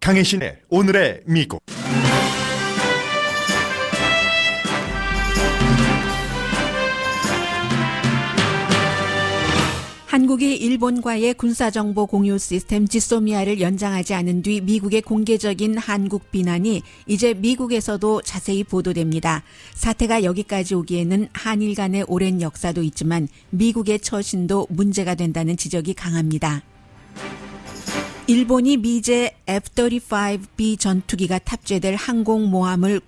강혜신의 오늘의 미국. 한국이 일본과의 군사정보 공유 시스템 지소미아를 연장하지 않은 뒤 미국의 공개적인 한국 비난이 이제 미국에서도 자세히 보도됩니다. 사태가 여기까지 오기에는 한일 간의 오랜 역사도 있지만 미국의 처신도 문제가 된다는 지적이 강합니다. 일본이 미제 F-35B 전투기가 탑재될 항공모함을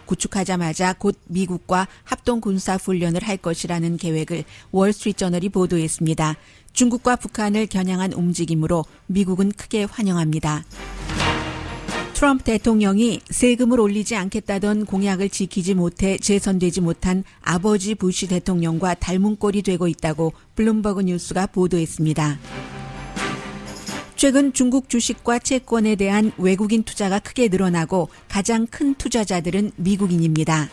구축하자마자 곧 미국과 합동군사훈련을 할 것이라는 계획을 월스트리트저널이 보도했습니다. 중국과 북한을 겨냥한 움직임으로 미국은 크게 환영합니다. 트럼프 대통령이 세금을 올리지 않겠다던 공약을 지키지 못해 재선되지 못한 아버지 부시 대통령과 닮은 꼴이 되고 있다고 블룸버그 뉴스가 보도했습니다. 최근 중국 주식과 채권에 대한 외국인 투자가 크게 늘어나고 가장 큰 투자자들은 미국인입니다.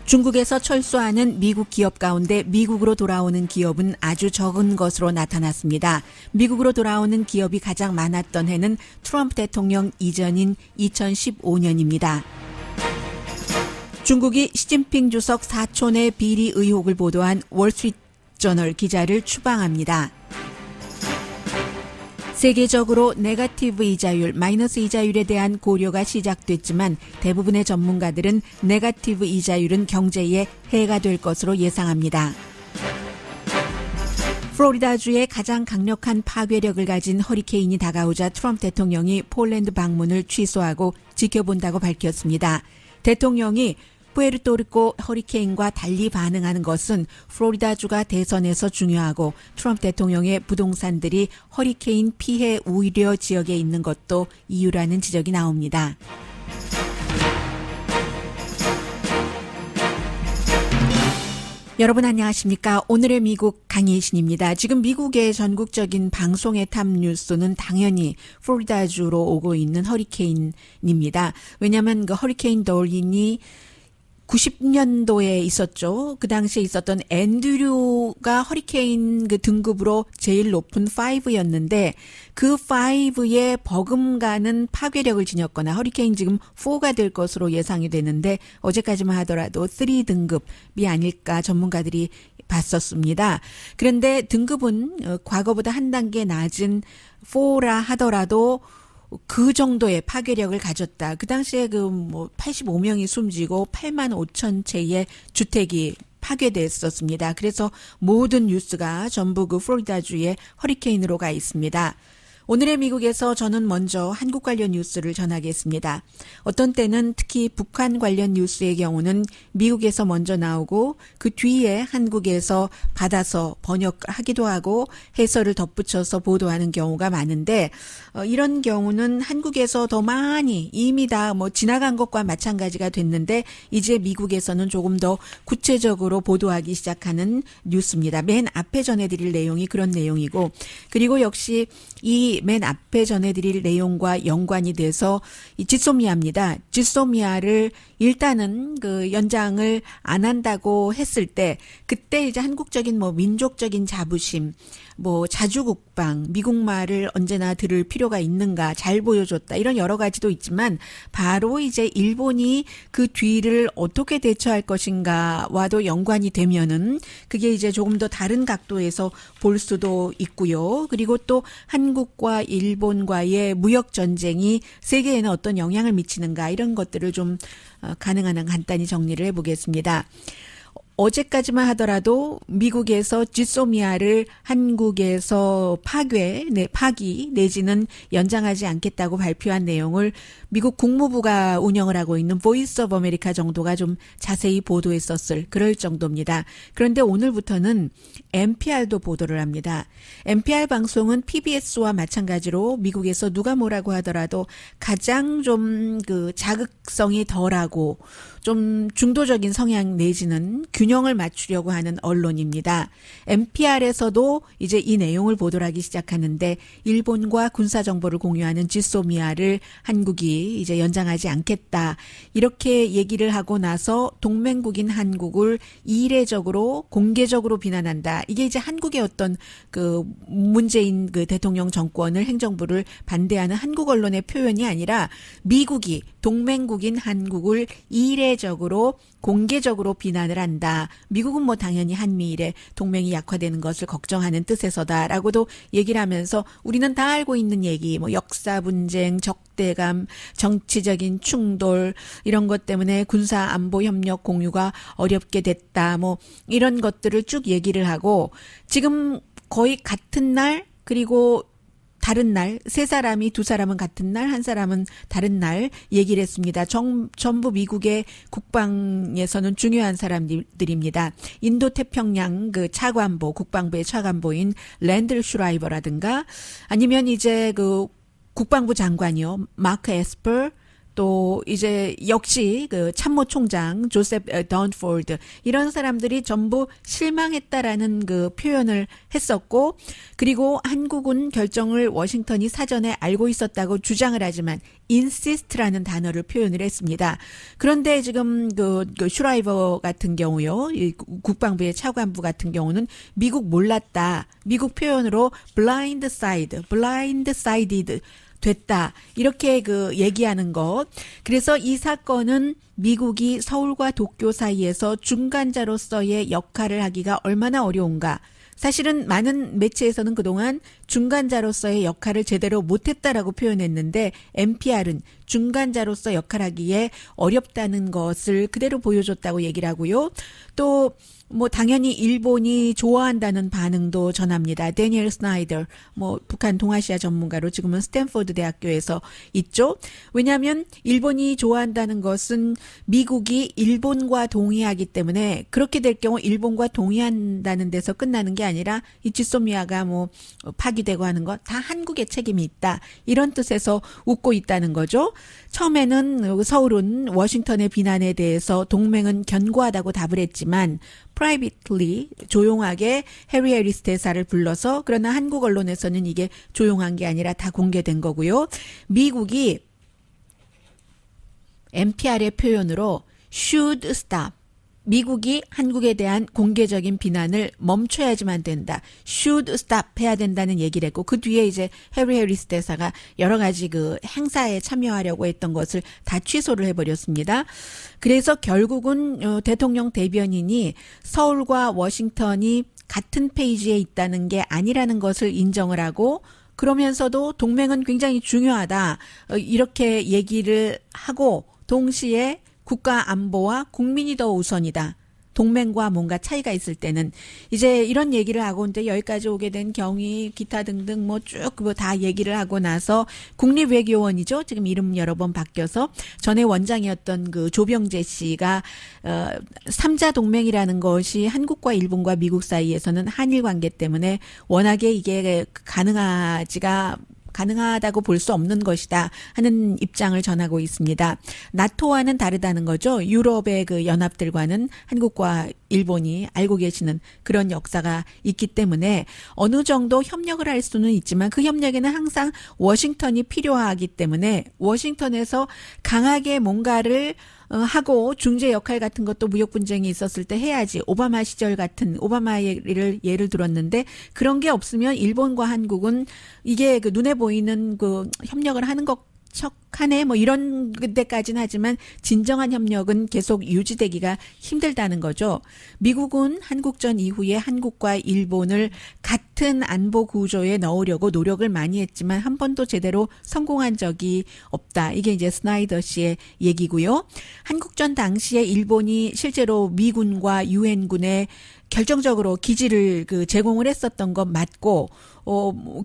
중국에서 철수하는 미국 기업 가운데 미국으로 돌아오는 기업은 아주 적은 것으로 나타났습니다. 미국으로 돌아오는 기업이 가장 많았던 해는 트럼프 대통령 이전인 2015년입니다. 중국이 시진핑 주석 사촌의 비리 의혹을 보도한 월스트리트저널 기자를 추방합니다. 세계적으로 네거티브 이자율, 마이너스 이자율에 대한 고려가 시작됐지만 대부분의 전문가들은 네거티브 이자율은 경제에 해가 될 것으로 예상합니다. 플로리다주에 가장 강력한 파괴력을 가진 허리케인이 다가오자 트럼프 대통령이 폴란드 방문을 취소하고 지켜본다고 밝혔습니다. 대통령이 푸에르토리코 허리케인과 달리 반응하는 것은 플로리다주가 대선에서 중요하고 트럼프 대통령의 부동산들이 허리케인 피해 우려 지역에 있는 것도 이유라는 지적이 나옵니다. 여러분 안녕하십니까? 오늘의 미국 강혜신입니다. 지금 미국의 전국적인 방송의 탑 뉴스는 당연히 플로리다주로 오고 있는 허리케인입니다. 왜냐하면 그 허리케인 돌린이 90년도에 있었죠. 그 당시에 있었던 앤드류가 허리케인 그 등급으로 제일 높은 5였는데 그 5에 버금가는 파괴력을 지녔거나 허리케인 지금 4가 될 것으로 예상이 되는데 어제까지만 하더라도 3 등급이 아닐까 전문가들이 봤었습니다. 그런데 등급은 과거보다 한 단계 낮은 4라 하더라도 그 정도의 파괴력을 가졌다. 그 당시에 85명이 숨지고 8만 5천 채의 주택이 파괴됐었습니다. 그래서 모든 뉴스가 전부 그 플로리다주의 허리케인으로 가 있습니다. 오늘의 미국에서 저는 먼저 한국 관련 뉴스를 전하겠습니다. 어떤 때는 특히 북한 관련 뉴스의 경우는 미국에서 먼저 나오고 그 뒤에 한국에서 받아서 번역하기도 하고 해설을 덧붙여서 보도하는 경우가 많은데 이런 경우는 한국에서 더 많이 이미 다 지나간 것과 마찬가지가 됐는데 이제 미국에서는 조금 더 구체적으로 보도하기 시작하는 뉴스입니다. 맨 앞에 전해드릴 내용이 그런 내용이고 그리고 역시 이 맨 앞에 전해드릴 내용과 연관이 돼서 이 지소미아입니다. 지소미아를 일단은 그 연장을 안 한다고 했을 때 그때 이제 한국적인 민족적인 자부심, 자주국방, 미국말을 언제나 들을 필요가 있는가, 잘 보여줬다 이런 여러 가지도 있지만 바로 이제 일본이 그 뒤를 어떻게 대처할 것인가와도 연관이 되면은 그게 이제 조금 더 다른 각도에서 볼 수도 있고요. 그리고 또 한국과 일본과의 무역 전쟁이 세계에는 어떤 영향을 미치는가 이런 것들을 좀 가능한 한 간단히 정리를 해보겠습니다. 어제까지만 하더라도 미국에서 지소미아를 한국에서 파기 내지는 연장하지 않겠다고 발표한 내용을 미국 국무부가 운영을 하고 있는 보이스 오브 아메리카 정도가 좀 자세히 보도했었을 그럴 정도입니다. 그런데 오늘부터는 NPR도 보도를 합니다. NPR 방송은 PBS와 마찬가지로 미국에서 누가 뭐라고 하더라도 가장 좀 그 자극성이 덜하고 좀 중도적인 성향 내지는 균형 균형을 맞추려고 하는 언론입니다. NPR에서도 이제 이 내용을 보도하기 시작하는데 일본과 군사 정보를 공유하는 지소미아를 한국이 이제 연장하지 않겠다. 이렇게 얘기를 하고 나서 동맹국인 한국을 이례적으로 공개적으로 비난한다. 이게 이제 한국의 어떤 그 문재인 그 대통령 정권을 행정부를 반대하는 한국 언론의 표현이 아니라 미국이 동맹국인 한국을 이례적으로 공개적으로 비난을 한다. 미국은 뭐 당연히 한미일의 동맹이 약화되는 것을 걱정하는 뜻에서다라고도 얘기를 하면서 우리는 다 알고 있는 얘기, 뭐 역사 분쟁, 적대감, 정치적인 충돌 이런 것 때문에 군사 안보 협력 공유가 어렵게 됐다. 뭐 이런 것들을 쭉 얘기를 하고 지금 거의 같은 날 그리고 다른 날, 세 사람이 두 사람은 같은 날, 한 사람은 다른 날 얘기를 했습니다. 전부 미국의 국방에서는 중요한 사람들입니다. 인도태평양 그 차관보, 국방부의 차관보인 랜들 슈라이버라든가 아니면 이제 그 국방부 장관이요. 마크 에스퍼 또 이제 역시 그 참모총장 조셉 던포드 이런 사람들이 전부 실망했다라는 그 표현을 했었고 그리고 한국은 결정을 워싱턴이 사전에 알고 있었다고 주장을 하지만 insist라는 단어를 표현을 했습니다. 그런데 지금 그 슈라이버 같은 경우요. 이 국방부의 차관부 같은 경우는 미국 몰랐다. 미국 표현으로 blindsided 됐다. 이렇게 그 얘기하는 것. 그래서 이 사건은 미국이 서울과 도쿄 사이에서 중간자로서의 역할을 하기가 얼마나 어려운가. 사실은 많은 매체에서는 그동안 중간자로서의 역할을 제대로 못했다라고 표현했는데 NPR은 중간자로서 역할하기에 어렵다는 것을 그대로 보여줬다고 얘기를 하고요. 또 뭐 당연히 일본이 좋아한다는 반응도 전합니다. 데니엘 스나이더, 뭐 북한 동아시아 전문가로 지금은 스탠포드 대학교에서 있죠. 왜냐하면 일본이 좋아한다는 것은 미국이 일본과 동의하기 때문에 그렇게 될 경우 일본과 동의한다는 데서 끝나는 게 아니라 이 지소미아가 뭐 파기되고 하는 것 다 한국의 책임이 있다. 이런 뜻에서 웃고 있다는 거죠. 처음에는 서울은 워싱턴의 비난에 대해서 동맹은 견고하다고 답을 했지만 privately 조용하게 해리 해리스 대사를 불러서 그러나 한국 언론에서는 이게 조용한 게 아니라 다 공개된 거고요. 미국이 NPR의 표현으로 should stop. 미국이 한국에 대한 공개적인 비난을 멈춰야지만 된다. should stop 해야 된다는 얘기를 했고 그 뒤에 이제 해리 해리스 대사가 여러 가지 그 행사에 참여하려고 했던 것을 다 취소를 해버렸습니다. 그래서 결국은 대통령 대변인이 서울과 워싱턴이 같은 페이지에 있다는 게 아니라는 것을 인정을 하고 그러면서도 동맹은 굉장히 중요하다. 이렇게 얘기를 하고 동시에 국가 안보와 국민이 더 우선이다. 동맹과 뭔가 차이가 있을 때는 이제 이런 얘기를 하고 이제 여기까지 오게 된 경위 기타 등등 뭐 쭉 뭐 다 얘기를 하고 나서 국립외교원이죠. 지금 이름 여러 번 바뀌어서 전에 원장이었던 그 조병재 씨가 3자 동맹이라는 것이 한국과 일본과 미국 사이에서는 한일 관계 때문에 워낙에 이게 가능하다고 볼 수 없는 것이다 하는 입장을 전하고 있습니다. 나토와는 다르다는 거죠. 유럽의 그 연합들과는 한국과 일본이 알고 계시는 그런 역사가 있기 때문에 어느 정도 협력을 할 수는 있지만 그 협력에는 항상 워싱턴이 필요하기 때문에 워싱턴에서 강하게 뭔가를 하고 중재 역할 같은 것도 무역 분쟁이 있었을 때 해야지. 오바마 시절 같은 오바마를 예를 들었는데 그런 게 없으면 일본과 한국은 이게 그 눈에 보이는 그 협력을 하는 것 척하네 뭐 이런 데까지는 하지만 진정한 협력은 계속 유지되기가 힘들다는 거죠. 미국은 한국전 이후에 한국과 일본을 같은 안보 구조에 넣으려고 노력을 많이 했지만 한 번도 제대로 성공한 적이 없다. 이게 이제 스나이더 씨의 얘기고요. 한국전 당시에 일본이 실제로 미군과 유엔군에 결정적으로 기지를 그 제공을 했었던 건 맞고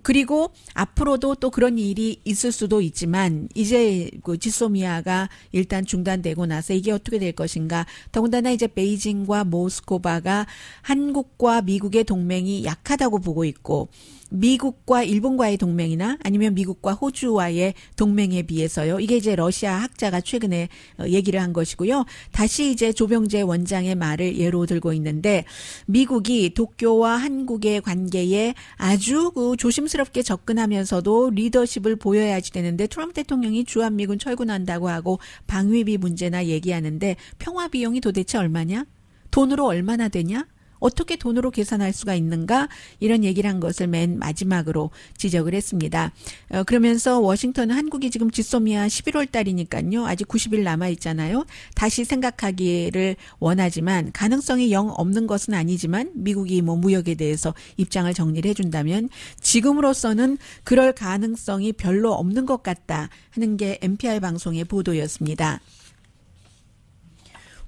그리고 앞으로도 또 그런 일이 있을 수도 있지만 이제 그 지소미아가 일단 중단되고 나서 이게 어떻게 될 것인가. 더군다나 이제 베이징과 모스크바가 한국과 미국의 동맹이 약하다고 보고 있고 미국과 일본과의 동맹이나 아니면 미국과 호주와의 동맹에 비해서요. 이게 이제 러시아 학자가 최근에 얘기를 한 것이고요. 다시 이제 조병재 원장의 말을 예로 들고 있는데 미국이 도쿄와 한국의 관계에 아주 그 조심스럽게 접근하면서도 리더십을 보여야지 되는데 트럼프 대통령이 주한미군 철군한다고 하고 방위비 문제나 얘기하는데 평화 비용이 도대체 얼마냐? 돈으로 얼마나 되냐? 어떻게 돈으로 계산할 수가 있는가? 이런 얘기를 한 것을 맨 마지막으로 지적을 했습니다. 그러면서 워싱턴은 한국이 지금 지소미아 11월 달이니까요. 아직 90일 남아 있잖아요. 다시 생각하기를 원하지만 가능성이 영 없는 것은 아니지만 미국이 뭐 무역에 대해서 입장을 정리를 해준다면 지금으로서는 그럴 가능성이 별로 없는 것 같다 하는 게 NPR 방송의 보도였습니다.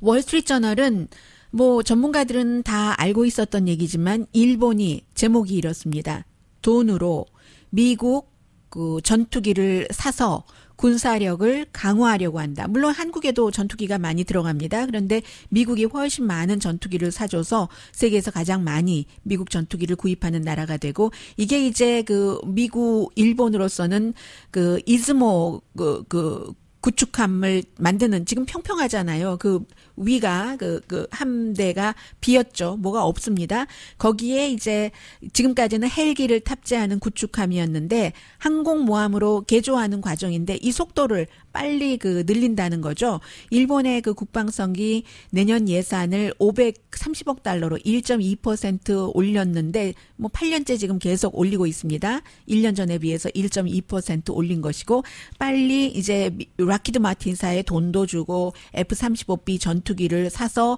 월스트리트저널은 뭐 전문가들은 다 알고 있었던 얘기지만 일본이 제목이 이렇습니다. 돈으로 미국 그 전투기를 사서 군사력을 강화하려고 한다. 물론 한국에도 전투기가 많이 들어갑니다. 그런데 미국이 훨씬 많은 전투기를 사줘서 세계에서 가장 많이 미국 전투기를 구입하는 나라가 되고 이게 이제 그 미국 일본으로서는 그 이즈모 그 구축함을 만드는 지금 평평하잖아요. 그 위가 그 함대가 비었죠. 뭐가 없습니다. 거기에 이제 지금까지는 헬기를 탑재하는 구축함이었는데 항공모함으로 개조하는 과정인데 이 속도를 빨리 그 늘린다는 거죠. 일본의 그 국방성이 내년 예산을 530억 달러로 1.2% 올렸는데 뭐 8년째 지금 계속 올리고 있습니다. 1년 전에 비해서 1.2% 올린 것이고 빨리 이제 락히드 마틴사에 돈도 주고 F-35B 전투기를 사서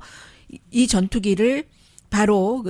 이 전투기를 바로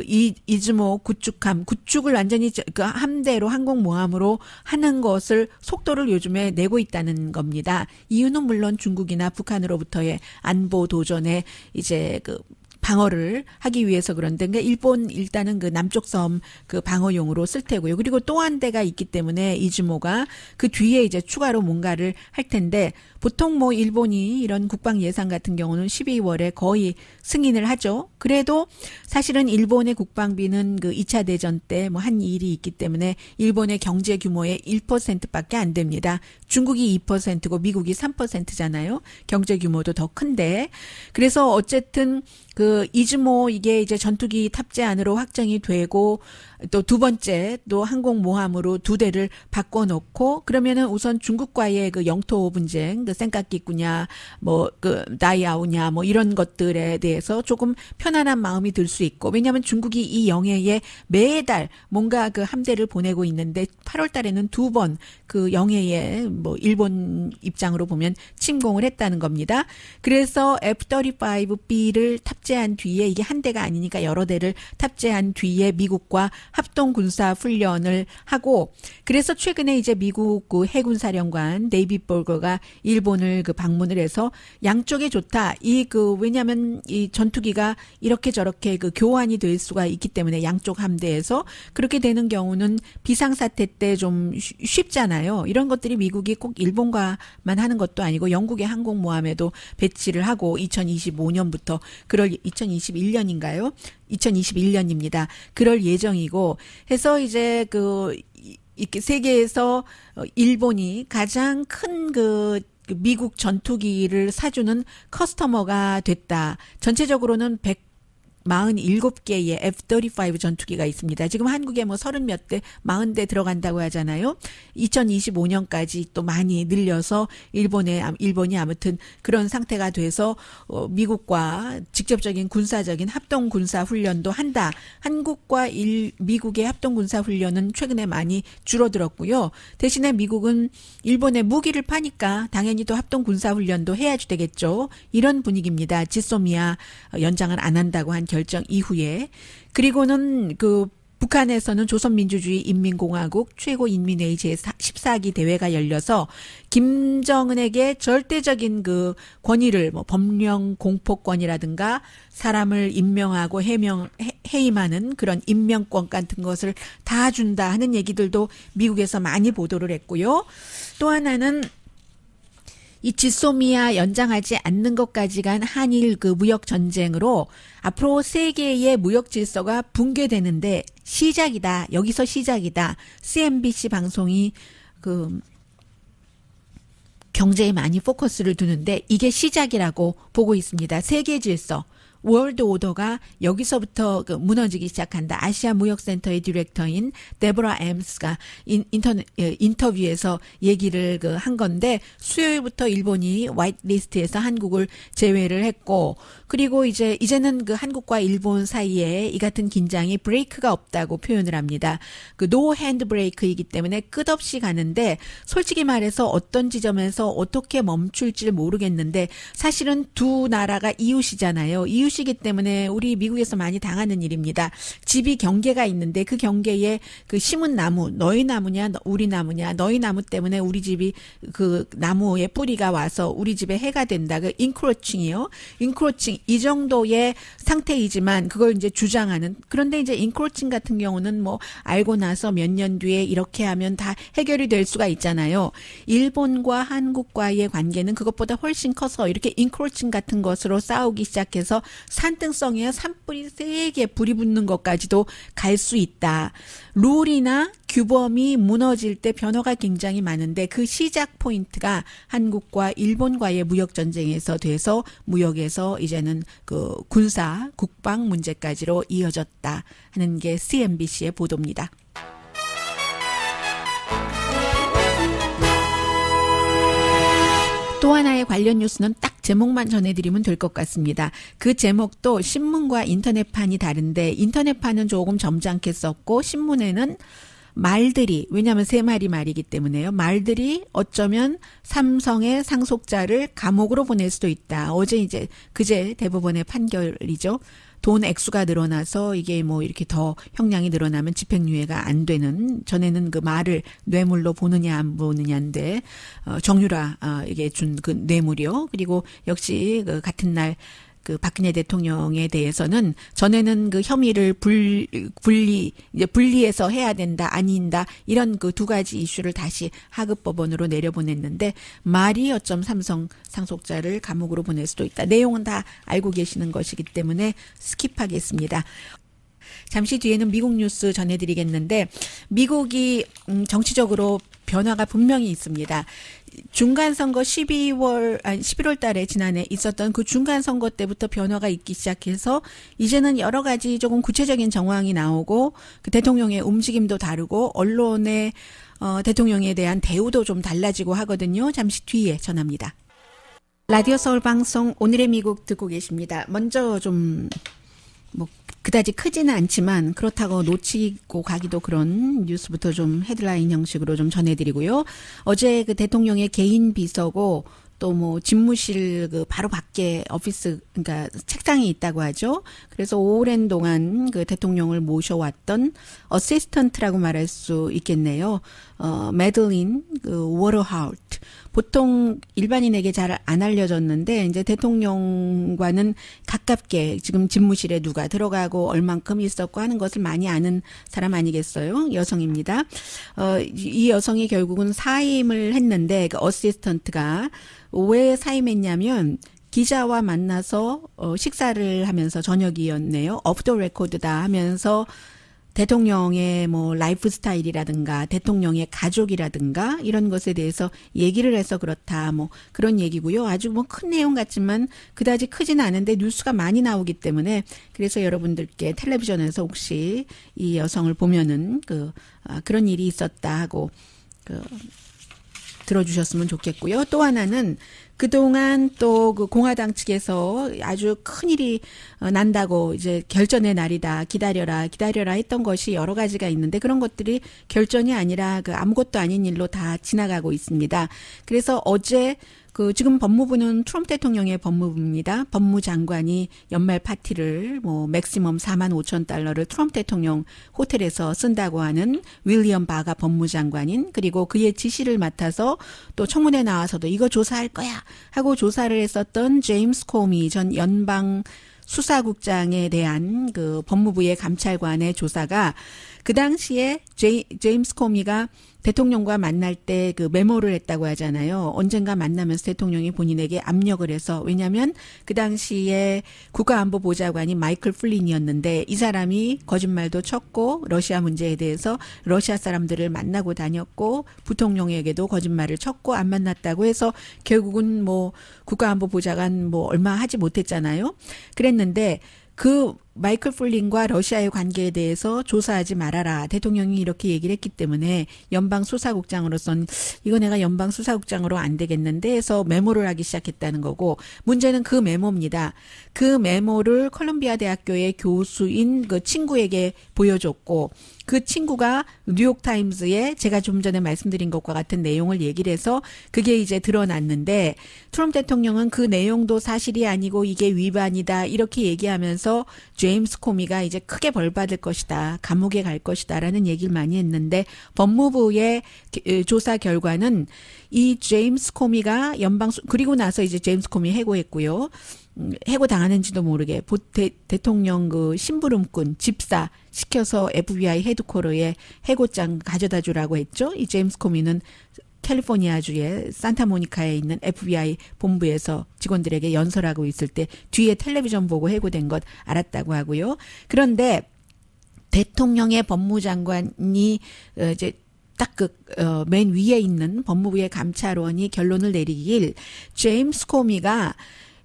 이즈모 구축을 완전히 그 함대로 항공모함으로 하는 것을 속도를 요즘에 내고 있다는 겁니다. 이유는 물론 중국이나 북한으로부터의 안보 도전에 이제 그 방어를 하기 위해서 그런데 그러니까 일본 일단은 그 남쪽 섬 그 방어용으로 쓸 테고요. 그리고 또 한 대가 있기 때문에 이즈모가 그 뒤에 이제 추가로 뭔가를 할 텐데 보통 뭐 일본이 이런 국방 예산 같은 경우는 12월에 거의 승인을 하죠. 그래도 사실은 일본의 국방비는 그 2차 대전 때 뭐 한 일이 있기 때문에 일본의 경제 규모의 1%밖에 안 됩니다. 중국이 2%고 미국이 3%잖아요. 경제 규모도 더 큰데. 그래서 어쨌든 그 이즈모 이게 이제 전투기 탑재 안으로 확정이 되고 또 두 번째 또 항공모함으로 2대를 바꿔놓고 그러면은 우선 중국과의 그 영토 분쟁 그 센카키쿠냐 뭐 그 다이아오냐 뭐 이런 것들에 대해서 조금 편안한 마음이 들 수 있고 왜냐하면 중국이 이 영해에 매달 뭔가 그 함대를 보내고 있는데 8월 달에는 2번 그 영해에 뭐 일본 입장으로 보면 침공을 했다는 겁니다. 그래서 F-35B를 탑재한 뒤에 이게 한 대가 아니니까 여러 대를 탑재한 뒤에 미국과 합동 군사 훈련을 하고 그래서 최근에 이제 미국 그 해군사령관 데이빗 볼거가 일본을 그 방문을 해서 양쪽에 좋다. 이 그 왜냐하면 이 전투기가 이렇게 저렇게 그 교환이 될 수가 있기 때문에 양쪽 함대에서 그렇게 되는 경우는 비상사태 때 좀 쉽잖아요. 이런 것들이 미국이 꼭 일본과만 하는 것도 아니고 영국의 항공모함에도 배치를 하고 2025년부터 그럴 2021년인가요? 2021년입니다. 그럴 예정이고 해서 이제 그 이렇게 세계에서 일본이 가장 큰 그 미국 전투기를 사주는 커스터머가 됐다. 전체적으로는 147개의 F-35 전투기가 있습니다. 지금 한국에 뭐 30몇 대, 40대 들어간다고 하잖아요. 2025년까지 또 많이 늘려서 일본이 아무튼 그런 상태가 돼서 미국과 직접적인 군사적인 합동 군사 훈련도 한다. 한국과 미국의 합동 군사 훈련은 최근에 많이 줄어들었고요. 대신에 미국은 일본에 무기를 파니까 당연히 또 합동 군사 훈련도 해야지 되겠죠. 이런 분위기입니다. 지소미아 연장을 안 한다고 한 결정 이후에 그리고는 그 북한에서는 조선민주주의 인민공화국 최고인민회의 제14기 대회가 열려서 김정은에게 절대적인 그 권위를 뭐 법령 공포권이라든가 사람을 임명하고 해임하는 그런 임명권 같은 것을 다 준다 하는 얘기들도 미국에서 많이 보도를 했고요. 또 하나는 이 지소미아 연장하지 않는 것까지 간 한일 그 무역 전쟁으로 앞으로 세계의 무역 질서가 붕괴되는데 시작이다. 여기서 시작이다. CNBC 방송이 그 경제에 많이 포커스를 두는데 이게 시작이라고 보고 있습니다. 세계 질서. 월드 오더가 여기서부터 무너지기 시작한다. 아시아 무역센터의 디렉터인 데보라 엠스가 인터뷰에서 얘기를 한 건데 수요일부터 일본이 화이트리스트에서 한국을 제외를 했고 그리고 이제는 그 한국과 일본 사이에 이 같은 긴장이 브레이크가 없다고 표현을 합니다. 그 노 핸드 브레이크이기 때문에 끝없이 가는데 솔직히 말해서 어떤 지점에서 어떻게 멈출지 모르겠는데 사실은 두 나라가 이웃이잖아요. 이웃이기 때문에 우리 미국에서 많이 당하는 일입니다. 집이 경계가 있는데 그 경계에 그 심은 나무, 너희 나무냐 우리 나무냐 너희 나무 때문에 우리 집이 그 나무의 뿌리가 와서 우리 집에 해가 된다. 그 인크로칭이요. 인크로칭 이 정도의 상태이지만 그걸 이제 주장하는 그런데 이제 인크로칭 같은 경우는 뭐 알고 나서 몇 년 뒤에 이렇게 하면 다 해결이 될 수가 있잖아요. 일본과 한국과의 관계는 그것보다 훨씬 커서 이렇게 인크로칭 같은 것으로 싸우기 시작해서 산등성이야 산불이 세게 불이 붙는 것까지도 갈 수 있다. 룰이나 규범이 무너질 때 변화가 굉장히 많은데 그 시작 포인트가 한국과 일본과의 무역 전쟁에서 돼서 무역에서 이제는 그 군사 국방 문제까지로 이어졌다 하는 게 CNBC의 보도입니다. 또 하나의 관련 뉴스는 딱 제목만 전해드리면 될 것 같습니다. 그 제목도 신문과 인터넷판이 다른데 인터넷판은 조금 점잖게 썼고 신문에는 말들이 왜냐하면 세 마리 말이기 때문에요. 말들이 어쩌면 삼성의 상속자를 감옥으로 보낼 수도 있다. 그제 대법원의 판결이죠. 돈 액수가 늘어나서 이게 뭐 이렇게 더 형량이 늘어나면 집행유예가 안 되는 전에는 그 말을 뇌물로 보느냐 안 보느냐인데 정유라 이게 준 그 뇌물이요. 그리고 역시 그 같은 날 그 박근혜 대통령에 대해서는 전에는 그 혐의를 분리해서 해야 된다 아닌다 이런 그 두 가지 이슈를 다시 하급 법원으로 내려보냈는데 말이 어쩜 삼성 상속자를 감옥으로 보낼 수도 있다. 내용은 다 알고 계시는 것이기 때문에 스킵하겠습니다. 잠시 뒤에는 미국 뉴스 전해드리겠는데 미국이 정치적으로 변화가 분명히 있습니다. 중간선거 11월 달에 지난해 있었던 그 중간선거 때부터 변화가 있기 시작해서 이제는 여러 가지 조금 구체적인 정황이 나오고 그 대통령의 움직임도 다르고 언론의 대통령에 대한 대우도 좀 달라지고 하거든요. 잠시 뒤에 전합니다. 라디오 서울 방송 오늘의 미국 듣고 계십니다. 먼저 좀 그다지 크지는 않지만 그렇다고 놓치고 가기도 그런 뉴스부터 좀 헤드라인 형식으로 좀 전해드리고요. 어제 그 대통령의 개인 비서고 또 뭐 집무실 그 바로 밖에 오피스 그러니까 책상이 있다고 하죠. 그래서 오랜 동안 그 대통령을 모셔왔던 어시스턴트라고 말할 수 있겠네요. 매들린 그 워터하우트. 보통 일반인에게 잘 안 알려졌는데 이제 대통령과는 가깝게 지금 집무실에 누가 들어가고 얼만큼 있었고 하는 것을 많이 아는 사람 아니겠어요? 여성입니다. 이 여성이 결국은 사임을 했는데 그 어시스턴트가 왜 사임했냐면 기자와 만나서 식사를 하면서 저녁이었네요. 오프 더 레코드다 하면서 대통령의 뭐 라이프 스타일이라든가 대통령의 가족이라든가 이런 것에 대해서 얘기를 해서 그렇다 뭐 그런 얘기고요. 아주 뭐 큰 내용 같지만 그다지 크지는 않은데 뉴스가 많이 나오기 때문에 그래서 여러분들께 텔레비전에서 혹시 이 여성을 보면은 그런 일이 있었다 하고 들어주셨으면 좋겠고요. 또 하나는 그동안 또 그 공화당 측에서 아주 큰일이 난다고 이제 결전의 날이다. 기다려라 했던 것이 여러 가지가 있는데 그런 것들이 결전이 아니라 그 아무것도 아닌 일로 다 지나가고 있습니다. 그래서 어제 그 지금 법무부는 트럼프 대통령의 법무부입니다. 법무장관이 연말 파티를 뭐 맥시멈 45,000달러를 트럼프 대통령 호텔에서 쓴다고 하는 윌리엄 바가 법무장관인 그리고 그의 지시를 맡아서 또 청문회 나와서도 이거 조사할 거야 하고 조사를 했었던 제임스 코미 전 연방 수사국장에 대한 그 법무부의 감찰관의 조사가 그 당시에 제임스 코미가 대통령과 만날 때 그 메모를 했다고 하잖아요. 언젠가 만나면서 대통령이 본인에게 압력을 해서 왜냐하면 그 당시에 국가안보보좌관이 마이클 플린이었는데 이 사람이 거짓말도 쳤고 러시아 문제에 대해서 러시아 사람들을 만나고 다녔고 부통령에게도 거짓말을 쳤고 안 만났다고 해서 결국은 뭐 국가안보보좌관 뭐 얼마 하지 못했잖아요. 그랬는데 그 마이클 플린과 러시아의 관계에 대해서 조사하지 말아라. 대통령이 이렇게 얘기를 했기 때문에 연방수사국장으로서는 이거 내가 연방수사국장으로 안 되겠는데 해서 메모를 하기 시작했다는 거고 문제는 그 메모입니다. 그 메모를 컬럼비아 대학교의 교수인 그 친구에게 보여줬고 그 친구가 뉴욕타임즈에 제가 좀 전에 말씀드린 것과 같은 내용을 얘기를 해서 그게 이제 드러났는데 트럼프 대통령은 그 내용도 사실이 아니고 이게 위반이다 이렇게 얘기하면서 제임스 코미가 이제 크게 벌 받을 것이다. 감옥에 갈 것이다라는 얘기를 많이 했는데 법무부의 조사 결과는 이 제임스 코미가 그리고 나서 이제 제임스 코미 해고했고요. 해고 당하는지도 모르게 대통령 그 심부름꾼 집사 시켜서 FBI 헤드쿼터에 해고장 가져다 주라고 했죠. 이 제임스 코미는 캘리포니아주의 산타모니카에 있는 FBI 본부에서 직원들에게 연설하고 있을 때 뒤에 텔레비전 보고 해고된 것 알았다고 하고요. 그런데 대통령의 법무장관이 이제 딱 그 맨 위에 있는 법무부의 감찰원이 결론을 내리길 제임스 코미가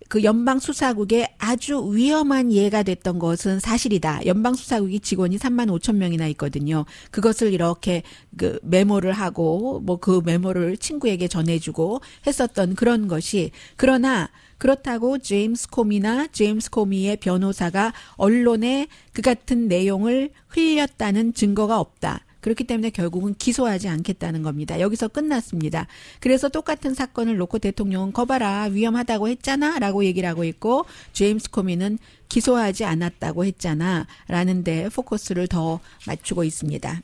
그 연방수사국에 아주 위험한 예가 됐던 것은 사실이다. 연방수사국이 직원이 35,000명이나 있거든요. 그것을 이렇게 그 메모를 하고 뭐 그 메모를 친구에게 전해주고 했었던 그런 것이 그러나 그렇다고 제임스 코미나 제임스 코미의 변호사가 언론에 그 같은 내용을 흘렸다는 증거가 없다. 그렇기 때문에 결국은 기소하지 않겠다는 겁니다. 여기서 끝났습니다. 그래서 똑같은 사건을 놓고 대통령은 거봐라 위험하다고 했잖아 라고 얘기를 하고 있고 제임스 코미는 기소하지 않았다고 했잖아 라는 데 포커스를 더 맞추고 있습니다.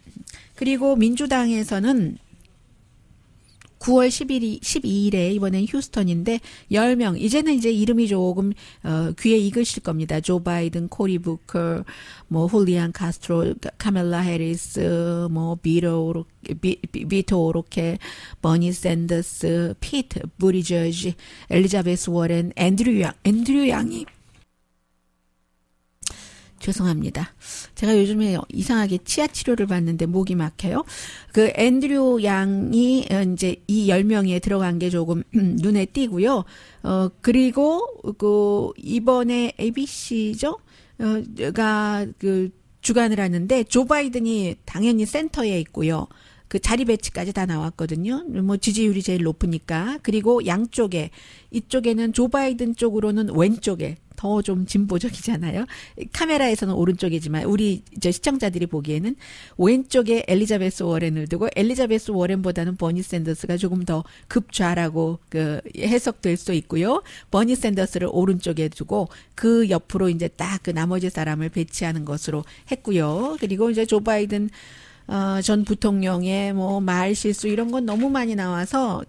그리고 민주당에서는 9월 12일에 이번엔 휴스턴인데 10명 이제는 이제 이름이 조금 귀에 익으실 겁니다. 조 바이든, 코리 부커, 뭐 훌리안 카스트로, 카멜라 해리스, 뭐 비토 오로케, 버니 샌더스, 피트 부리저지, 엘리자베스 워렌, 앤드류 양이 죄송합니다. 제가 요즘에 이상하게 치아 치료를 받는데 목이 막혀요. 그 앤드류 양이 이제 이 10명에 들어간 게 조금 눈에 띄고요. 그리고 그 이번에 ABC죠? 가 그 주관을 하는데 조 바이든이 당연히 센터에 있고요. 그 자리 배치까지 다 나왔거든요. 뭐 지지율이 제일 높으니까. 그리고 양쪽에 이쪽에는 조 바이든 쪽으로는 왼쪽에 더 좀 진보적이잖아요. 카메라에서는 오른쪽이지만 우리 저 시청자들이 보기에는 왼쪽에 엘리자베스 워렌을 두고 엘리자베스 워렌보다는 버니 샌더스가 조금 더 급좌라고 그 해석될 수 있고요. 버니 샌더스를 오른쪽에 두고 그 옆으로 이제 딱 그 나머지 사람을 배치하는 것으로 했고요. 그리고 이제 조 바이든 전 부통령의 뭐 말 실수 이런 건 너무 많이 나와서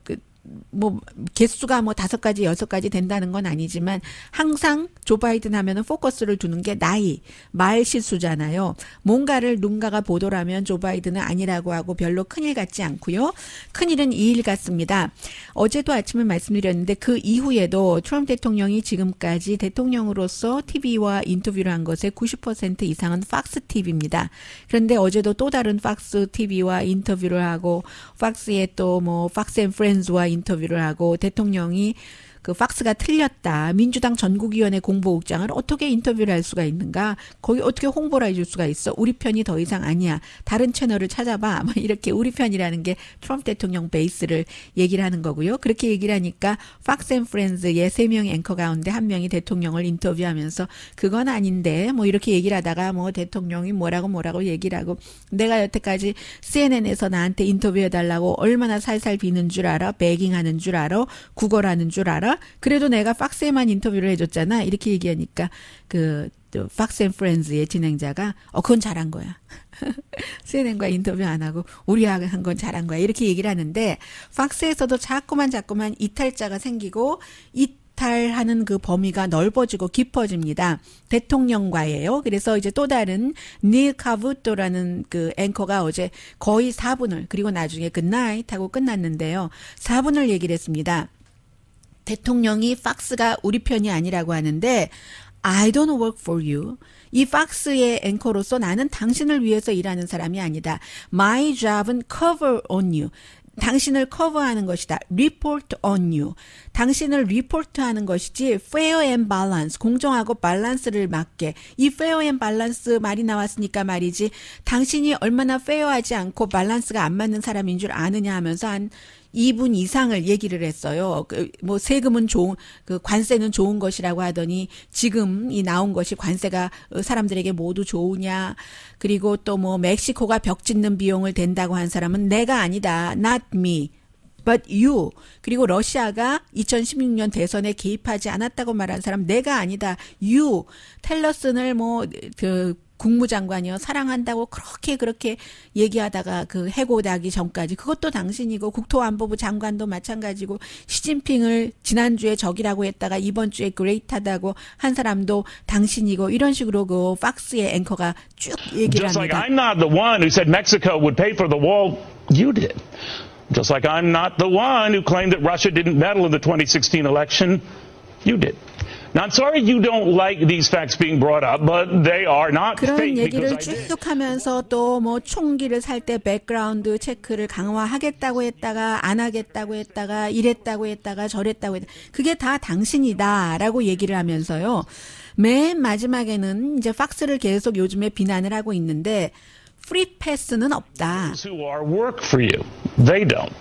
뭐 개수가 뭐 5가지 6가지 된다는 건 아니지만 항상 조 바이든 하면은 포커스를 두는 게 나이, 말 실수잖아요. 뭔가를 누군가가 보도를 하면 조 바이든은 아니라고 하고 별로 큰일 같지 않고요. 큰일은 이 일 같습니다. 어제도 아침에 말씀드렸는데 그 이후에도 트럼프 대통령이 지금까지 대통령으로서 TV와 인터뷰를 한 것의 90% 이상은 팍스 TV입니다. 그런데 어제도 또 다른 팍스 TV와 인터뷰를 하고 팍스에 또 뭐 팍스 앤 프렌즈와 인터뷰를 하고 대통령이 그 팍스가 틀렸다. 민주당 전국위원회 공보국장을 어떻게 인터뷰를 할 수가 있는가? 거기 어떻게 홍보를 해줄 수가 있어? 우리 편이 더 이상 아니야. 다른 채널을 찾아봐. 뭐 이렇게 우리 편이라는 게 트럼프 대통령 베이스를 얘기를 하는 거고요. 그렇게 얘기를 하니까 팍스 앤 프렌즈의 3명의 앵커 가운데 한 명이 대통령을 인터뷰하면서 그건 아닌데 뭐 이렇게 얘기를 하다가 뭐 대통령이 뭐라고 얘기를 하고 내가 여태까지 CNN에서 나한테 인터뷰해달라고 얼마나 살살 비는 줄 알아? 베깅하는 줄 알아? 구걸하는 줄 알아? 그래도 내가 팍스에만 인터뷰를 해줬잖아. 이렇게 얘기하니까 그 팍스 앤 프렌즈의 진행자가 그건 잘한 거야. CNN과 인터뷰 안 하고 우리하고 한 건 잘한 거야. 이렇게 얘기를 하는데 팍스에서도 자꾸만 이탈자가 생기고 이탈하는 그 범위가 넓어지고 깊어집니다. 대통령과예요. 그래서 이제 또 다른 닐 카부토라는 그 앵커가 어제 거의 4분을 그리고 나중에 굿나잇 하고 끝났는데요. 4분을 얘기를 했습니다. 대통령이 팍스가 우리 편이 아니라고 하는데 I don't work for you. 이 팍스의 앵커로서 나는 당신을 위해서 일하는 사람이 아니다. My job은 cover on you. 당신을 커버하는 것이다. report on you. 당신을 리포트하는 것이지 fair and balance. 공정하고 밸런스를 맞게. 이 fair and balance 말이 나왔으니까 말이지 당신이 얼마나 fair하지 않고 밸런스가 안 맞는 사람인 줄 아느냐 하면서 한 2분 이상을 얘기를 했어요. 뭐 세금은 좋은, 관세는 좋은 것이라고 하더니 지금 이 나온 것이 관세가 사람들에게 모두 좋으냐. 그리고 또 뭐 멕시코가 벽 짓는 비용을 댄다고 한 사람은 내가 아니다. Not me. But you. 그리고 러시아가 2016년 대선에 개입하지 않았다고 말한 사람 내가 아니다. You. 텔러슨을 국무장관이요. 사랑한다고 그렇게 얘기하다가 그 해고되기 전까지 그것도 당신이고 국토안보부 장관도 마찬가지고 시진핑을 지난주에 적이라고 했다가 이번 주에 그레이트하다고 한 사람도 당신이고 이런 식으로 그 팍스의 앵커가 쭉 얘기를 Just 합니다. like I'm not the one who said Mexico would pay for the wall, you did. Just like I'm not the one who claimed that Russia didn't meddle in the 2016 election, you did. Now, I'm sorry you don't like these facts being brought up, but they are not 그런 fake 얘기를 because I did. 쭉 하면서 또 뭐 총기를 살 때 백그라운드 체크를 강화하겠다고 했다가 안 하겠다고 했다가 이랬다고 했다가 저랬다고 했다가 그게 다 당신이다라고 얘기를 하면서요. 맨 마지막에는 이제 팍스를 계속 요즘에 비난을 하고 있는데 프리 패스는 없다. Those who are work for you, they don't.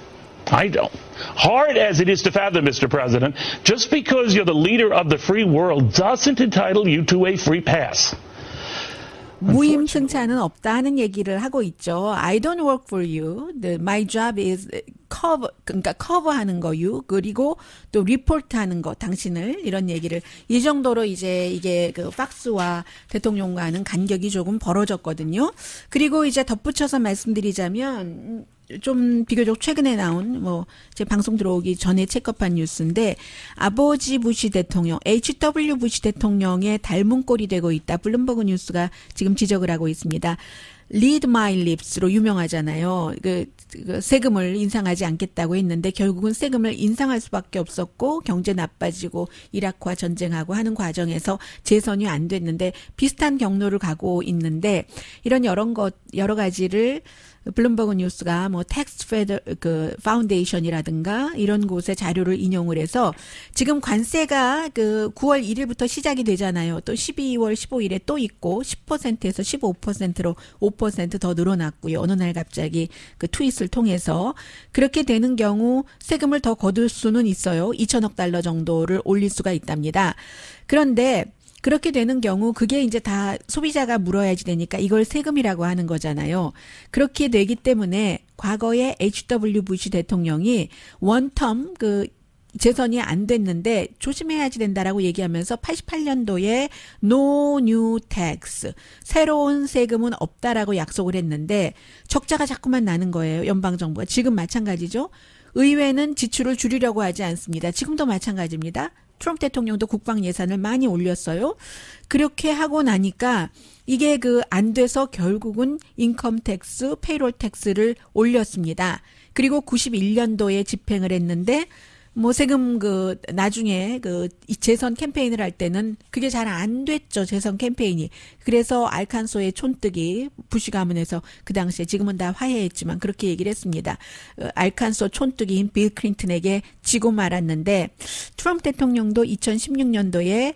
I don't. Hard as it is to fathom, Mr. President, just because you're the leader of the free world doesn't entitle you to a free pass. 무임승차는 없다 하는 얘기를 하고 있죠. I don't work for you. My job is cover, 그러니까 커버하는 거 you 그리고 또 리포트하는 거 당신을 이런 얘기를 이 정도로 이제 이게 그 팍스와 대통령과는 간격이 조금 벌어졌거든요. 그리고 이제 덧붙여서 말씀드리자면 좀 비교적 최근에 나온 제 방송 들어오기 전에 체크업한 뉴스인데 아버지 부시 대통령 H.W. 부시 대통령의 닮은 꼴이 되고 있다. 블룸버그 뉴스가 지금 지적을 하고 있습니다. Read my lips로 유명하잖아요. 그 세금을 인상하지 않겠다고 했는데 결국은 세금을 인상할 수밖에 없었고 경제 나빠지고 이라크와 전쟁하고 하는 과정에서 재선이 안 됐는데 비슷한 경로를 가고 있는데 이런 여러 가지를 블룸버그 뉴스가 텍스 파운데이션이라든가 이런 곳의 자료를 인용을 해서 지금 관세가 9월 1일부터 시작이 되잖아요. 또 12월 15일에 또 있고 10%에서 15%로 5% 더 늘어났고요. 어느 날 갑자기 그 트윗을 통해서 그렇게 되는 경우 세금을 더 거둘 수는 있어요. 2천억 달러 정도를 올릴 수가 있답니다. 그런데 그렇게 되는 경우 그게 이제 다 소비자가 물어야지 되니까 이걸 세금이라고 하는 거잖아요. 그렇게 되기 때문에 과거에 H.W. 부시 대통령이 원텀 재선이 안 됐는데 조심해야지 된다라고 얘기하면서 88년도에 No New Tax, 새로운 세금은 없다라고 약속을 했는데 적자가 자꾸만 나는 거예요. 연방정부가. 지금 마찬가지죠. 의회는 지출을 줄이려고 하지 않습니다. 지금도 마찬가지입니다. 트럼프 대통령도 국방 예산을 많이 올렸어요. 그렇게 하고 나니까 이게 안 돼서 결국은 인컴 텍스, 페이롤 텍스를 올렸습니다. 그리고 91년도에 집행을 했는데 뭐 세금 나중에 이 재선 캠페인을 할 때는 그게 잘 안 됐죠. 재선 캠페인이. 그래서 알칸소의 촌뜨기 부시 가문에서 그 당시에 지금은 다 화해했지만 그렇게 얘기를 했습니다. 알칸소 촌뜨기인 빌 클린턴에게 지고 말았는데 트럼프 대통령도 2016년도에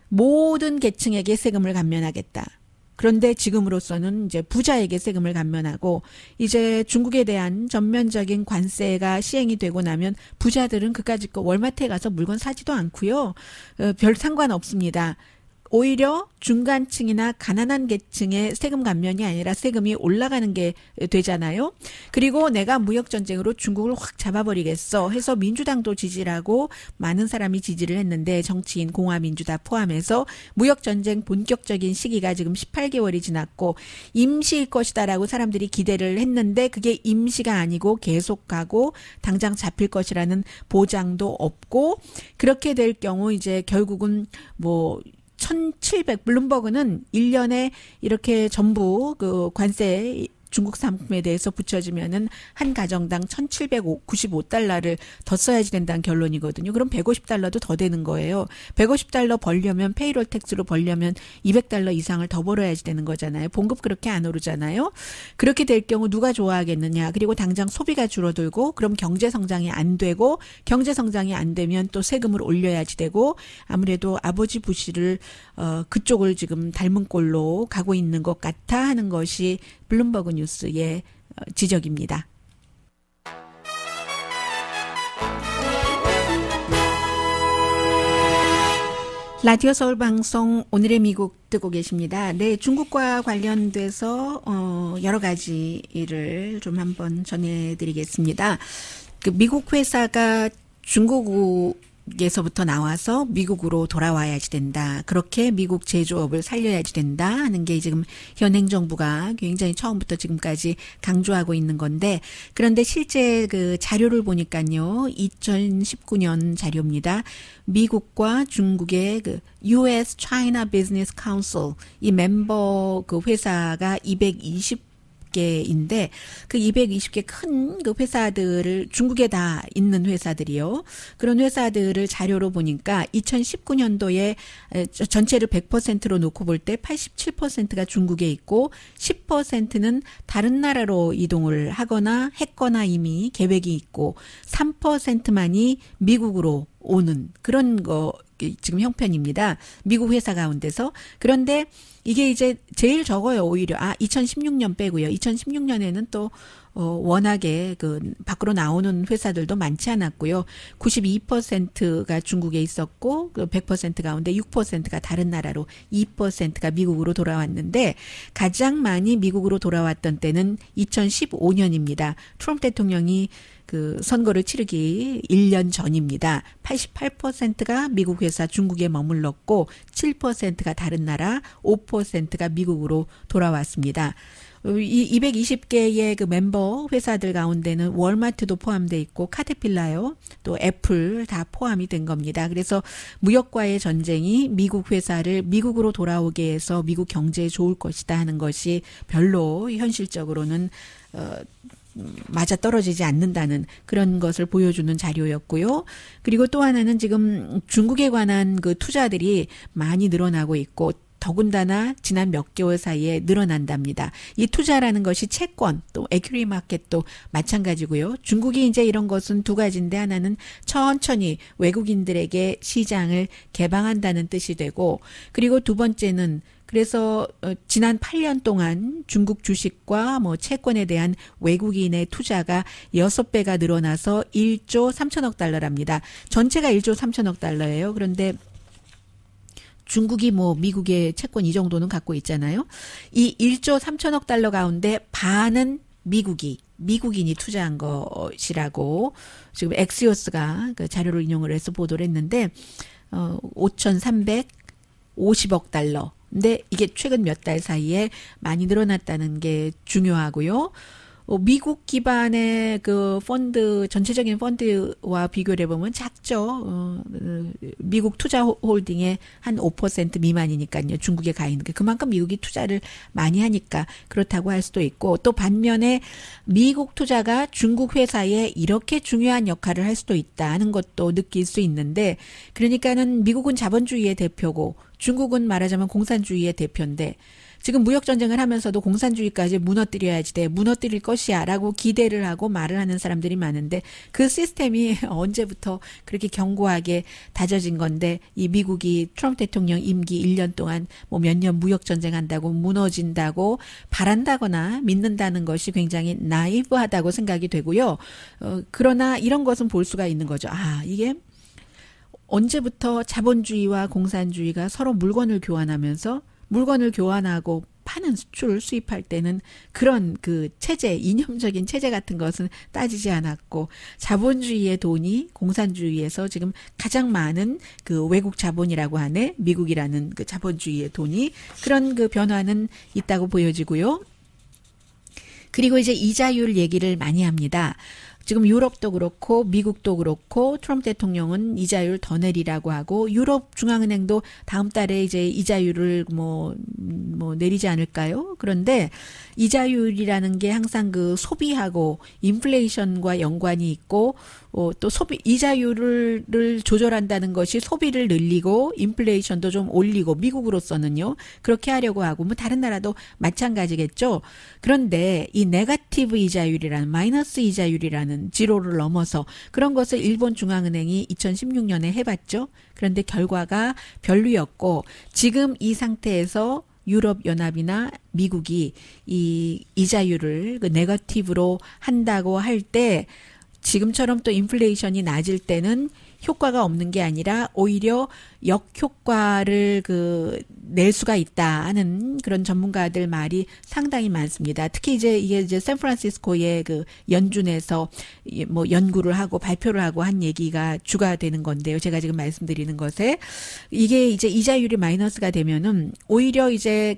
모든 계층에게 세금을 감면하겠다. 그런데 지금으로서는 이제 부자에게 세금을 감면하고 이제 중국에 대한 전면적인 관세가 시행이 되고 나면 부자들은 그까짓 거 월마트에 가서 물건 사지도 않고요. 별 상관없습니다. 오히려 중간층이나 가난한 계층의 세금 감면이 아니라 세금이 올라가는 게 되잖아요. 그리고 내가 무역전쟁으로 중국을 확 잡아버리겠어 해서 민주당도 지지를 하고 많은 사람이 지지를 했는데 정치인, 공화민주 다 포함해서 무역전쟁 본격적인 시기가 지금 18개월이 지났고 임시일 것이다라고 사람들이 기대를 했는데 그게 임시가 아니고 계속 가고 당장 잡힐 것이라는 보장도 없고 그렇게 될 경우 이제 결국은 뭐 1,700 블룸버그는 1년에 이렇게 전부 관세 중국 상품에 대해서 붙여지면은 한 가정당 1,795달러를 더 써야지 된다는 결론이거든요. 그럼 150달러도 더 되는 거예요. 150달러 벌려면 페이롤 텍스로 벌려면 200달러 이상을 더 벌어야지 되는 거잖아요. 봉급 그렇게 안 오르잖아요. 그렇게 될 경우 누가 좋아하겠느냐. 그리고 당장 소비가 줄어들고 그럼 경제 성장이 안 되고 경제 성장이 안 되면 또 세금을 올려야지 되고 아무래도 아버지 부시를 그쪽을 지금 닮은 꼴로 가고 있는 것 같아 하는 것이 블룸버그 뉴스의 지적입니다. 라디오 서울 방송 오늘의 미국 듣고 계십니다. 네, 중국과 관련돼서 여러 가지를 좀 한번 전해드리겠습니다. 미국 회사가 중국에서부터 나와서 미국으로 돌아와야지 된다. 그렇게 미국 제조업을 살려야지 된다 하는 게 지금 현 행정부가 굉장히 처음부터 지금까지 강조하고 있는 건데 그런데 실제 자료를 보니까요. 2019년 자료입니다. 미국과 중국의 US China Business Council 이 멤버 회사가 220개인데 그 220개 큰 회사들을 중국에 다 있는 회사들이요. 그런 회사들을 자료로 보니까 2019년도에 전체를 100%로 놓고 볼 때 87%가 중국에 있고 10%는 다른 나라로 이동을 하거나 했거나 이미 계획이 있고 3%만이 미국으로 오는 그런 거 지금 형편입니다. 미국 회사 가운데서. 그런데 이게 이제 제일 적어요, 오히려. 2016년 빼고요. 2016년에는 또 워낙에 밖으로 나오는 회사들도 많지 않았고요. 92%가 중국에 있었고 100% 가운데 6%가 다른 나라로 2%가 미국으로 돌아왔는데 가장 많이 미국으로 돌아왔던 때는 2015년입니다. 트럼프 대통령이 선거를 치르기 1년 전입니다. 88%가 미국 회사 중국에 머물렀고 7%가 다른 나라, 5%가 미국으로 돌아왔습니다. 이 220개의 멤버 회사들 가운데는 월마트도 포함되어 있고 카테필라요, 또 애플 다 포함이 된 겁니다. 그래서 무역과의 전쟁이 미국 회사를 미국으로 돌아오게 해서 미국 경제에 좋을 것이다 하는 것이 별로 현실적으로는 맞아떨어지지 않는다는 그런 것을 보여주는 자료였고요. 그리고 또 하나는 지금 중국에 관한 투자들이 많이 늘어나고 있고 더군다나 지난 몇 개월 사이에 늘어난답니다. 이 투자라는 것이 채권 또 에퀴리 마켓도 마찬가지고요. 중국이 이제 이런 것은 두 가지인데 하나는 천천히 외국인들에게 시장을 개방한다는 뜻이 되고 그리고 두 번째는 그래서 지난 8년 동안 중국 주식과 채권에 대한 외국인의 투자가 6배가 늘어나서 1조 3천억 달러랍니다. 전체가 1조 3천억 달러예요. 그런데 중국이 미국의 채권 이 정도는 갖고 있잖아요. 이 1조 3천억 달러 가운데 반은 미국인이 투자한 것이라고 지금 엑시오스가 자료를 인용을 해서 보도를 했는데 5,350억 달러. 근데 이게 최근 몇 달 사이에 많이 늘어났다는 게 중요하고요. 미국 기반의 그 펀드, 전체적인 펀드와 비교를 해보면 작죠. 미국 투자 홀딩의 한 5% 미만이니까요. 중국에 가 있는 게. 그만큼 미국이 투자를 많이 하니까 그렇다고 할 수도 있고, 또 반면에 미국 투자가 중국 회사에 이렇게 중요한 역할을 할 수도 있다는 것도 느낄 수 있는데, 그러니까는 미국은 자본주의의 대표고 중국은 말하자면 공산주의의 대표인데, 지금 무역전쟁을 하면서도 공산주의까지 무너뜨려야지 돼, 무너뜨릴 것이야 라고 기대를 하고 말을 하는 사람들이 많은데, 그 시스템이 언제부터 그렇게 견고하게 다져진 건데, 이 미국이 트럼프 대통령 임기 1년 동안 뭐 몇 년 무역전쟁 한다고 무너진다고 바란다거나 믿는다는 것이 굉장히 나이브하다고 생각이 되고요. 그러나 이런 것은 볼 수가 있는 거죠. 이게 언제부터 자본주의와 공산주의가 서로 물건을 교환하면서, 물건을 교환하고 파는 수출을 수입할 때는 그런 그 체제, 이념적인 체제 같은 것은 따지지 않았고, 자본주의의 돈이 공산주의에서 지금 가장 많은 그 외국 자본이라고 하네, 미국이라는 그 자본주의의 돈이, 그런 그 변화는 있다고 보여지고요. 그리고 이제 이자율 얘기를 많이 합니다. 지금 유럽도 그렇고 미국도 그렇고 트럼프 대통령은 이자율 더 내리라고 하고, 유럽 중앙은행도 다음 달에 이제 이자율을 뭐 내리지 않을까요? 그런데 이자율이라는 게 항상 그 소비하고 인플레이션과 연관이 있고, 또 이자율을 조절한다는 것이 소비를 늘리고 인플레이션도 좀 올리고, 미국으로서는요 그렇게 하려고 하고, 뭐 다른 나라도 마찬가지겠죠. 그런데 이 네거티브 이자율이라는, 마이너스 이자율이라는 지로를 넘어서 그런 것을 일본 중앙은행이 2016년에 해봤죠. 그런데 결과가 별로였고, 지금 이 상태에서 유럽연합이나 미국이 이 이자율을 그 네거티브로 한다고 할 때, 지금처럼 또 인플레이션이 낮을 때는 효과가 없는 게 아니라 오히려 역효과를 낼 수가 있다 하는 그런 전문가들 말이 상당히 많습니다. 특히 이게 샌프란시스코의 그 연준에서 뭐 연구를 하고 발표를 하고 한 얘기가 주가 되는 건데요. 제가 지금 말씀드리는 것에, 이게 이제 이자율이 마이너스가 되면은 오히려 이제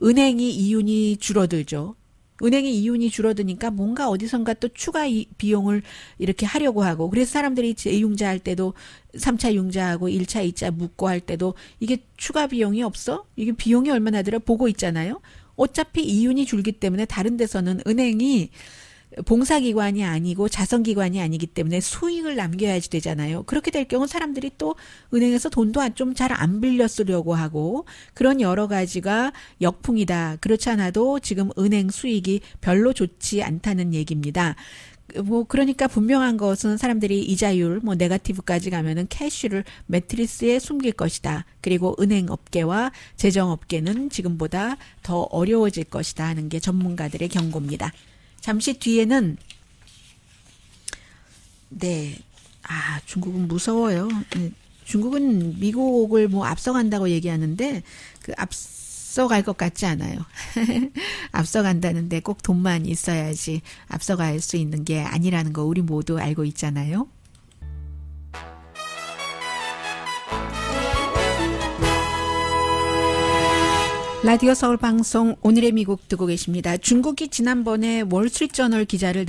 은행이 이윤이 줄어들죠. 은행의 이윤이 줄어드니까 뭔가 어디선가 또 추가 비용을 이렇게 하려고 하고, 그래서 사람들이 제2융자 할 때도 3차 융자하고 1차, 2차 묻고 할 때도 이게 추가 비용이 없어? 이게 비용이 얼마나 들어? 보고 있잖아요. 어차피 이윤이 줄기 때문에 다른 데서는 은행이 봉사기관이 아니고 자선기관이 아니기 때문에 수익을 남겨야지 되잖아요. 그렇게 될 경우 사람들이 또 은행에서 돈도 좀 잘 안 빌려 쓰려고 하고, 그런 여러 가지가 역풍이다. 그렇지 않아도 지금 은행 수익이 별로 좋지 않다는 얘기입니다. 그러니까 분명한 것은 사람들이 이자율 네거티브까지 가면은 캐시를 매트리스에 숨길 것이다. 그리고 은행 업계와 재정 업계는 지금보다 더 어려워질 것이다 하는 게 전문가들의 경고입니다. 잠시 뒤에는 중국은 무서워요. 중국은 미국을 앞서간다고 얘기하는데 앞서갈 것 같지 않아요. 앞서간다는데 꼭 돈만 있어야지 앞서갈 수 있는 게 아니라는 거 우리 모두 알고 있잖아요. 라디오 서울 방송 오늘의 미국 듣고 계십니다. 중국이 지난번에 월스트리트저널 기자를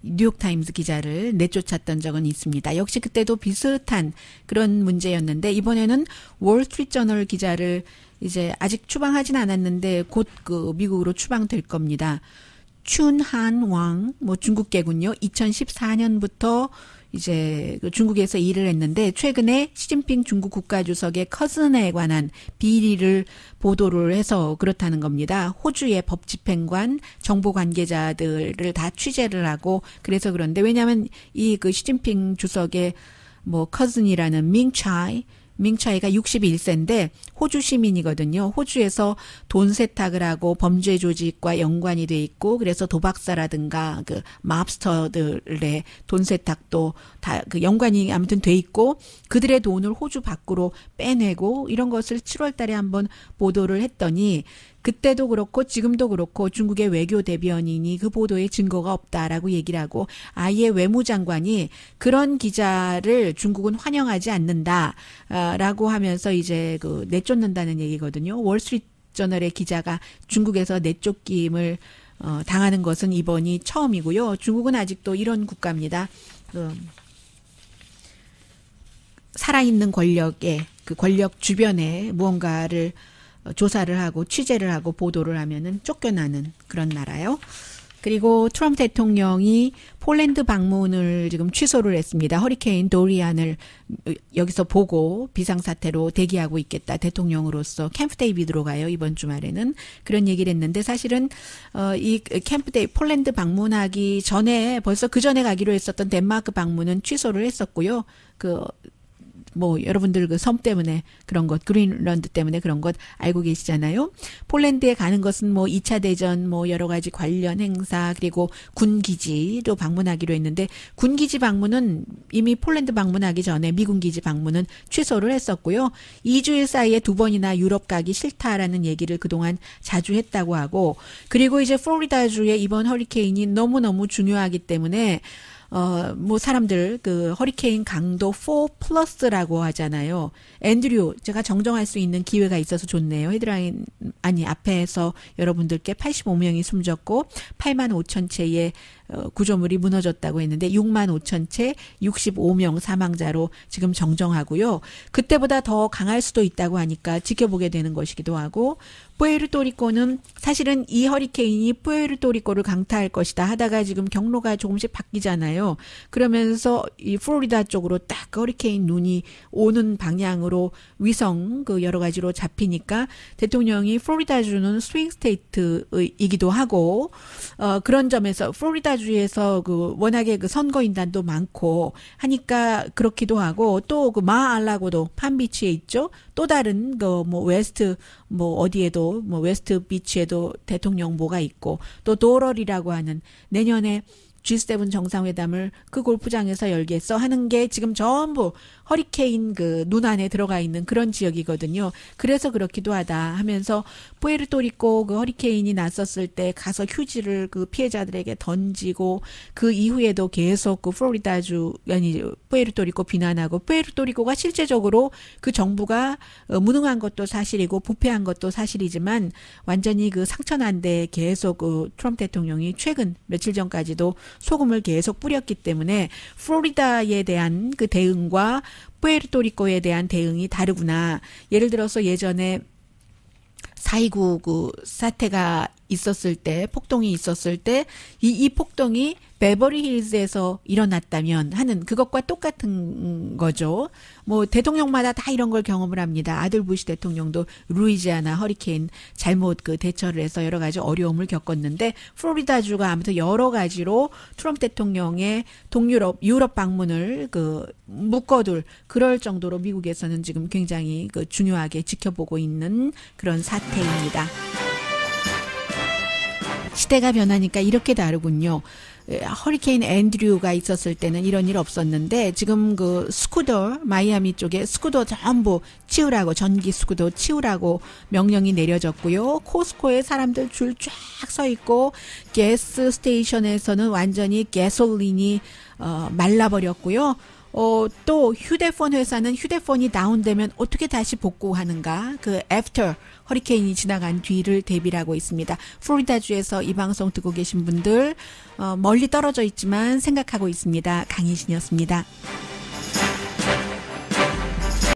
뉴욕타임스 기자를 내쫓았던 적은 있습니다. 역시 그때도 비슷한 그런 문제였는데, 이번에는 월스트리트저널 기자를 이제 아직 추방하진 않았는데 곧 미국으로 추방될 겁니다. 춘한왕, 중국계군요. 2014년부터 이제 중국에서 일을 했는데, 최근에 시진핑 중국 국가주석의 커즌에 관한 비리를 보도를 해서 그렇다는 겁니다. 호주의 법 집행관, 정보 관계자들을 다 취재를 하고, 그래서 그런데, 왜냐하면 시진핑 주석의 커즌이라는 밍차이가 61세인데 호주 시민이거든요. 호주에서 돈 세탁을 하고 범죄 조직과 연관이 돼 있고, 그래서 도박사라든가 맙스터들의 돈 세탁도 다 연관이 아무튼 돼 있고, 그들의 돈을 호주 밖으로 빼내고, 이런 것을 7월 달에 한번 보도를 했더니, 그때도 그렇고 지금도 그렇고 중국의 외교 대변인이 그 보도에 증거가 없다라고 얘기를 하고, 아예 외무장관이 그런 기자를 중국은 환영하지 않는다라고 하면서 이제 내쫓는다는 얘기거든요. 월스트리트 저널의 기자가 중국에서 내쫓김을 당하는 것은 이번이 처음이고요. 중국은 아직도 이런 국가입니다. 살아있는 권력에 그 권력 주변에 무언가를 조사를 하고 취재를 하고 보도를 하면은 쫓겨나는 그런 나라요. 그리고 트럼프 대통령이 폴란드 방문을 지금 취소를 했습니다. 허리케인 도리안을 여기서 보고 비상사태로 대기하고 있겠다. 대통령으로서 캠프 데이비드로 가요. 이번 주말에는. 그런 얘기를 했는데 사실은 이 캠프 데이 폴란드 방문하기 전에 벌써 그 전에 가기로 했었던 덴마크 방문은 취소를 했었고요. 여러분들 그 섬 때문에 그런 것, 그린란드 때문에 그런 것 알고 계시잖아요. 폴란드에 가는 것은 2차 대전, 여러 가지 관련 행사, 그리고 군기지도 방문하기로 했는데, 군기지 방문은 이미 폴란드 방문하기 전에 미군 기지 방문은 취소를 했었고요. 2주일 사이에 2번이나 유럽 가기 싫다라는 얘기를 그동안 자주 했다고 하고, 그리고 이제 플로리다주의 이번 허리케인이 너무너무 중요하기 때문에, 사람들, 허리케인 강도 4+라고 하잖아요. 앤드류, 제가 정정할 수 있는 기회가 있어서 좋네요. 앞에서 여러분들께 85명이 숨졌고, 8만 5천 채의 구조물이 무너졌다고 했는데, 6만 5천 채 65명 사망자로 지금 정정하고요. 그때보다 더 강할 수도 있다고 하니까 지켜보게 되는 것이기도 하고, 푸에르토리코는 사실은 이 허리케인이 푸에르토리코를 강타할 것이다 하다가 지금 경로가 조금씩 바뀌잖아요. 그러면서 이 플로리다 쪽으로 딱 허리케인 눈이 오는 방향으로 위성 여러 가지로 잡히니까 대통령이 플로리다주는 스윙 스테이트이기도 하고 그런 점에서 플로리다주에서 워낙에 선거인단도 많고 하니까 그렇기도 하고 또 마알라고도 팜비치에 있죠. 또 다른 웨스트 어디에도 웨스트 비치에도 대통령 모가 있고 또 도럴이라고 하는 내년에 G7 정상회담을 그 골프장에서 열겠어 하는 게 지금 전부 허리케인 눈 안에 들어가 있는 그런 지역이거든요. 그래서 그렇기도 하다 하면서 푸에르토리코 허리케인이 났었을 때 가서 휴지를 피해자들에게 던지고 그 이후에도 계속 푸에르토리코 비난하고 푸에르토리코가 실제적으로 그 정부가 무능한 것도 사실이고 부패한 것도 사실이지만 완전히 상처난 데 계속 트럼프 대통령이 최근 며칠 전까지도 소금을 계속 뿌렸기 때문에 플로리다에 대한 대응과 푸에르토리코에 대한 대응이 다르구나. 예를 들어서 예전에 4.29 사태가 있었을 때, 폭동이 있었을 때, 이 폭동이 베버리힐즈에서 일어났다면 하는 그것과 똑같은 거죠. 대통령마다 다 이런 걸 경험을 합니다. 아들 부시 대통령도 루이지아나 허리케인 잘못 대처를 해서 여러 가지 어려움을 겪었는데 플로리다주가 아무튼 여러 가지로 트럼프 대통령의 유럽 방문을 묶어둘 그럴 정도로 미국에서는 지금 굉장히 중요하게 지켜보고 있는 그런 사태입니다. 시대가 변하니까 이렇게 다르군요. 허리케인 앤드류가 있었을 때는 이런 일 없었는데 지금 스쿠더 마이애미 쪽에 스쿠더 전부 치우라고 전기 스쿠더 치우라고 명령이 내려졌고요. 코스코에 사람들 줄 쫙 서 있고 가스 스테이션에서는 완전히 가솔린이 말라버렸고요. 또 휴대폰 회사는 휴대폰이 다운되면 어떻게 다시 복구하는가 애프터 허리케인이 지나간 뒤를 대비를 하고 있습니다. 플로리다주에서 이 방송 듣고 계신 분들 멀리 떨어져 있지만 생각하고 있습니다. 강희신이었습니다.